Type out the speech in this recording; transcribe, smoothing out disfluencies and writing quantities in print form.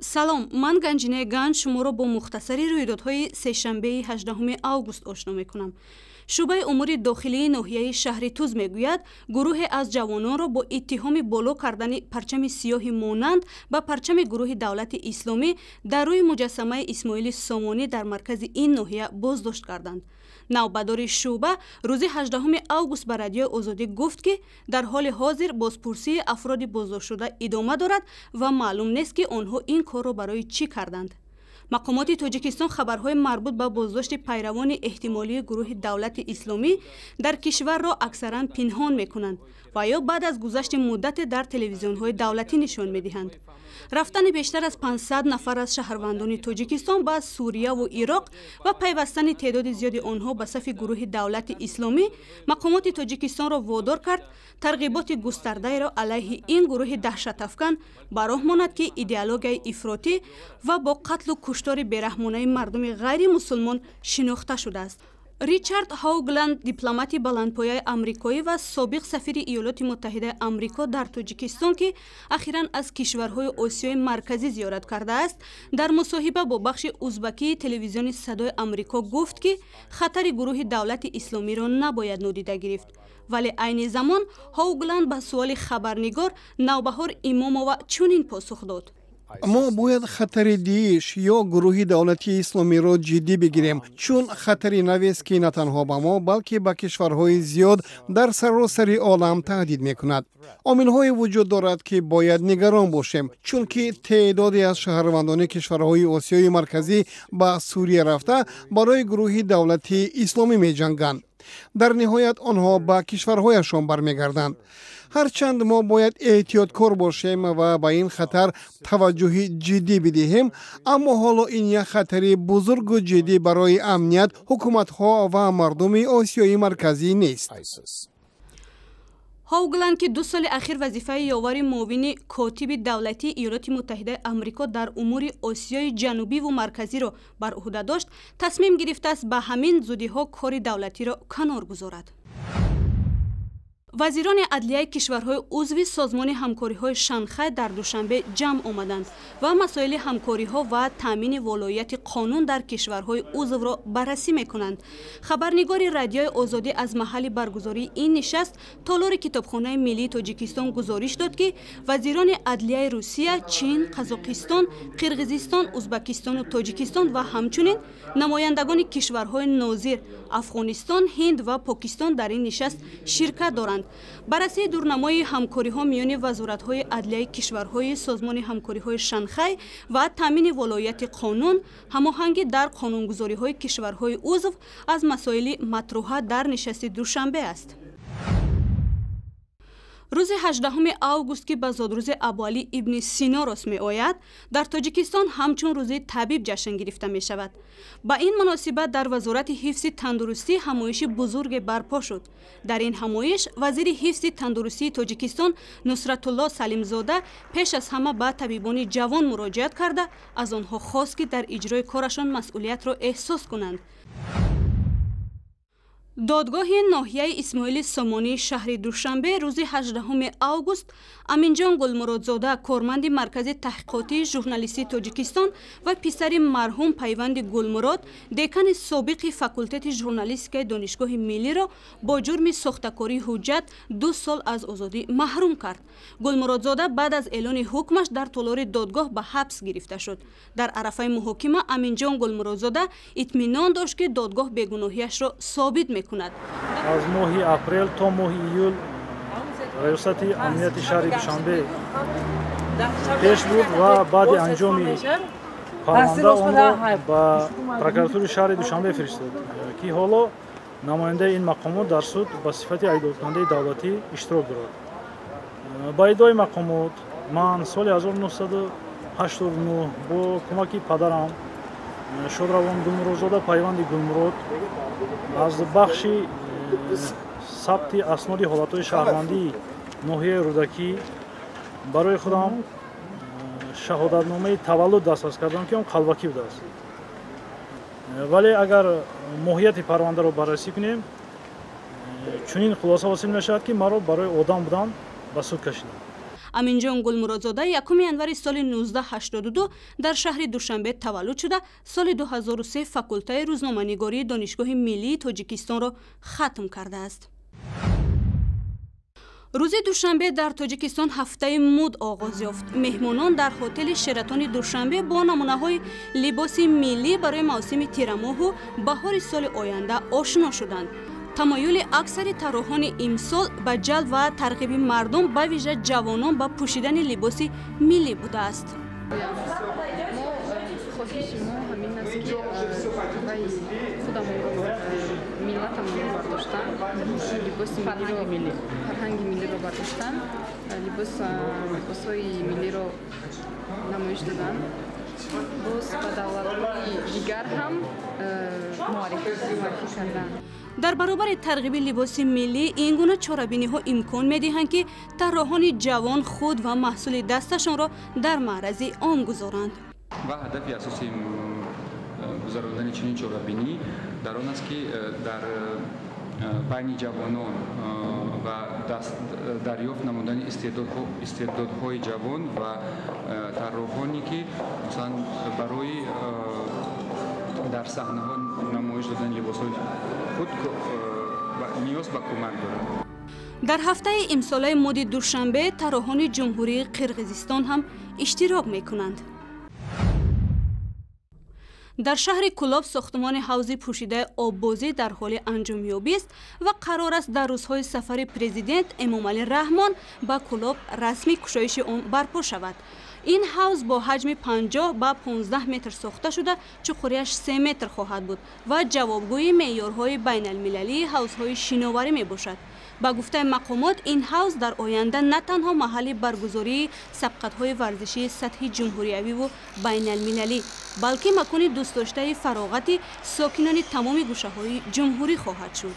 салом, ман Ганҷинаи Ганҷ шуморо бо мухтасари рӯйдодҳои сешанбеи 18 август ошно мекунам. шӯъбаи умури дохилии ноҳияи шаҳри Туз мегӯяд, гурӯҳе аз ҷавононро бо иттиҳоми боло кардани парчами сиёҳи монанд ба парчами гурӯҳи давлати исломӣ дар рӯи муҷассамаи Исмоили Сомонӣ дар маркази ин ноҳия боздошт карданд. навбадори шӯъба рӯзи 18 август ба радиои Озодӣ гуфт, ки дар ҳоли ҳозир бозпурсии афроди боздоштшуда идома дорад ва маълум нест, ки онҳо ин корро барои чӣ карданд. мақомоти Тоҷикистон хабарҳои марбут ба боздошти пайравони эҳтимолии гурӯҳи давлати исломӣ дар кишварро аксаран пинҳон мекунанд ва ё баъд аз гузашти муддате дар телевизионҳои давлатӣ нишон медиҳанд. рафтани бештар аз 500 нафар аз шаҳрвандони Тоҷикистон ба Сурияву Ироқ ва пайвастани теъдоди зиёди онҳо ба сафи гурӯҳи давлати исломӣ мақомоти Тоҷикистонро водор кард тарғиботи густардаеро алайҳи ин гурӯҳи даҳшатафкан ба роҳ монад, ки идеологияи ифротӣ ва бо қатлу куштори бераҳмонаи мардуми ғайримусулмон шинохта шудааст. Ричард Ҳоугланд, дипломати баландпояи амрикоӣ ва собиқ сафири Иёлоти Муттаҳидаи Амрико дар Тоҷикистон, ки ахиран аз кишварҳои Осиёи марказӣ зиёрат кардааст, дар мусоҳиба бо бахши узбакии телевизиони Садои Амрико гуфт, ки хатари гурӯҳи давлати исломиро набояд нодида гирифт. вале айни замон Ҳоугланд ба суоли хабарнигор Навбаҳор Имомова чунин посух дод: мо бояд хатари Даиш ё гурӯҳи давлатии исломиро ҷиддӣ бигирем, чун хатари навест, ки на танҳо ба мо, балки ба кишварҳои зиёд дар саросари олам таҳдид мекунад. омилҳое вуҷуд дорад, ки бояд нигарон бошем, чунки теъдоде аз шаҳрвандони кишварҳои Осиёи марказӣ ба Сурия рафта барои гурӯҳи давлати исломӣ меҷанганд. дар ниҳоят онҳо ба кишварҳояшон бармегарданд. ҳарчанд мо бояд эҳтиёткор бошем ва ба ин хатар таваҷҷӯҳи ҷиддӣ бидиҳем, аммо ҳоло ин як хатари бузургу ҷиддӣ барои амният, ҳукуматҳо ва мардуми Осиёи марказӣ нест. Ҳоугланд, ки 2 соли ахир вазифаи ёвари муовини котиби давлатии Иёлоти Муттаҳидаи Амрико дар умури Осиёи ҷанубиву марказиро бар уҳда дошт, тасмим гирифтааст ба ҳамин зудиҳо кори давлатиро канор гузорад. вазирони адлияи кишварҳои узви созмони ҳамкориҳои Шанхай дар душанбе ҷамъ омаданд ва масоили ҳамкориҳо ва таъмини волоияти қонун дар кишварҳои узвро баррасӣ мекунанд. хабарнигори радиои Озодӣ аз маҳалли баргузории ин нишаст толори Китобхонаи Миллии Тоҷикистон гузориш дод, ки вазирони адлияи Русия, Чин, Қазоқистон, Қирғизистон, Узбекистону Тоҷикистон ва ҳамчунин намояндагони кишварҳои нозир Афғонистон, Ҳинд ва Покистон дар ин нишаст ширкат доранд. баррасии дурнамои ҳамкориҳо миёни вазоратҳои адлияи кишварҳои созмони ҳамкориҳои Шанхай ва таъмини волоияти қонун, ҳамоҳангӣ дар қонунгузориҳои кишварҳои узв аз масоили матруҳа дар нишасти душанбе аст. рӯзи 18 август, ки ба зодрӯзи Абуалӣ ибни Сино рост меояд, дар Тоҷикистон ҳамчун рӯзи табиб ҷашн гирифта мешавад. ба ин муносибат дар Вазорати ҳифзи тандурустӣ ҳамоиши бузурге барпо шуд. дар ин ҳамоиш вазири ҳифзи тандурустии Тоҷикистон Нусратулло Салимзода пеш аз ҳама ба табибони ҷавон муроҷиат карда, аз онҳо хост, ки дар иҷрои корашон масъулиятро эҳсос кунанд. додгоҳи ноҳияи Исмоили Сомонии шаҳри Душанбе рӯзи 18 август Аминҷон Гулмуродзода, корманди маркази таҳқиқотии журналистии Тоҷикистон ва писари марҳум Пайванди Гулмурод, декани собиқи факултети журналистикаи Донишгоҳи Миллиро бо ҷурми сохтакории ҳуҷҷат 2 сол аз озодӣ маҳрум кард. Гулмуродзода баъд аз эълони ҳукмаш дар толори додгоҳ ба ҳабс гирифта шуд. дар арафаи муҳокима Аминҷон Гулмуродзода итминон дошт, ки додгоҳ бегуноҳиашро собит мекунад. аз моҳи апрел то моҳи июл раёсати амнияти шаҳри Душанбе пеш буд ва баъди анҷоми парванда онро ба прокуратури шаҳри Душанбе фиристод, ки ҳоло намояндаи ин мақомот дар суд ба сифати айдодкунандаи давлатӣ иштирок дорад. ба иддаои мақомот ман соли 1989 бо кӯмаки падарам Шодравон Гулмуродзода Пайванди Гулмурод аз бахши сабти асноди ҳолатҳои шаҳрвандии ноҳияи Рӯдакӣ барои худам шаҳодатномаи таваллуд дастрас кардам, ки он қалбакӣ будааст. вале агар моҳияти парвандаро баррасӣ кунем, чунин хулоса ҳосил мешавад, ки маро барои одам будан ба суд кашиданд. аминҷон гулмуродзода 1 январи соли 1982 дар шаҳри Душанбе таваллуд шуда, соли 2003 факултаи рӯзноманигории Донишгоҳи миллии Тоҷикистонро хатм кардааст. рӯзи душанбе дар Тоҷикистон ҳафтаи муд оғоз ёфт. меҳмонон дар ҳотели Шератони Душанбе бо намунаҳои либоси миллӣ барои мавсими тирамоҳу баҳори соли оянда ошно шуданд. тамоюли аксари тарроҳони имсол ба ҷалб ва тарғиби мардум, ба вижа ҷавонон, ба пӯшидани либоси миллӣ будааст. фарҳанги миллиро бардоштан, либосҳои миллиро намоиш додан, боз ба давлатҳои дигар ҳам муаррифӣ кардан. дар баробари тарғиби либоси миллӣ ин гуна чорабиниҳо имкон медиҳанд, ки тарроҳони ҷавон худ ва маҳсули дасташонро дар маърази он гузоранд. ва ҳадафи асосии гузарондани чунин чорабинӣ дар он аст, ки дар байни ҷавонон ва дарёфт намудани истеъдодҳои ҷавон ва тарроҳоне, ки масалан барои дар саҳнаҳо намоиш додани либосҳои худ ниёз ба кӯмак доранд. дар ҳафтаи имсолаи муди Душанбе тарроҳони ҷумҳурии Қирғизистон ҳам иштирок мекунанд. дар шаҳри Кӯлоб сохтмони ҳавзи пӯшидаи оббозӣ дар ҳоли анҷомёбӣ аст ва қарор аст дар рӯзҳои сафари президент Эмомалӣ Раҳмон ба Кӯлоб расмӣ кушоиши он барпо шавад. ин ҳавз бо ҳаҷми 50 ба 15 метр сохта шуда, чуқурияш 3 метр хоҳад буд ва ҷавобгӯи меъёрҳои байналмилалии ҳавзҳои шиноварӣ мебошад. ба гуфтаи мақомот, ин ҳавз дар оянда на танҳо маҳалли баргузории сабқатҳои варзишии сатҳи ҷумҳуриявиву байналмилалӣ, балки макони дӯстдоштаи фароғати сокинони тамоми гӯшаҳои ҷумҳурӣ хоҳад шуд.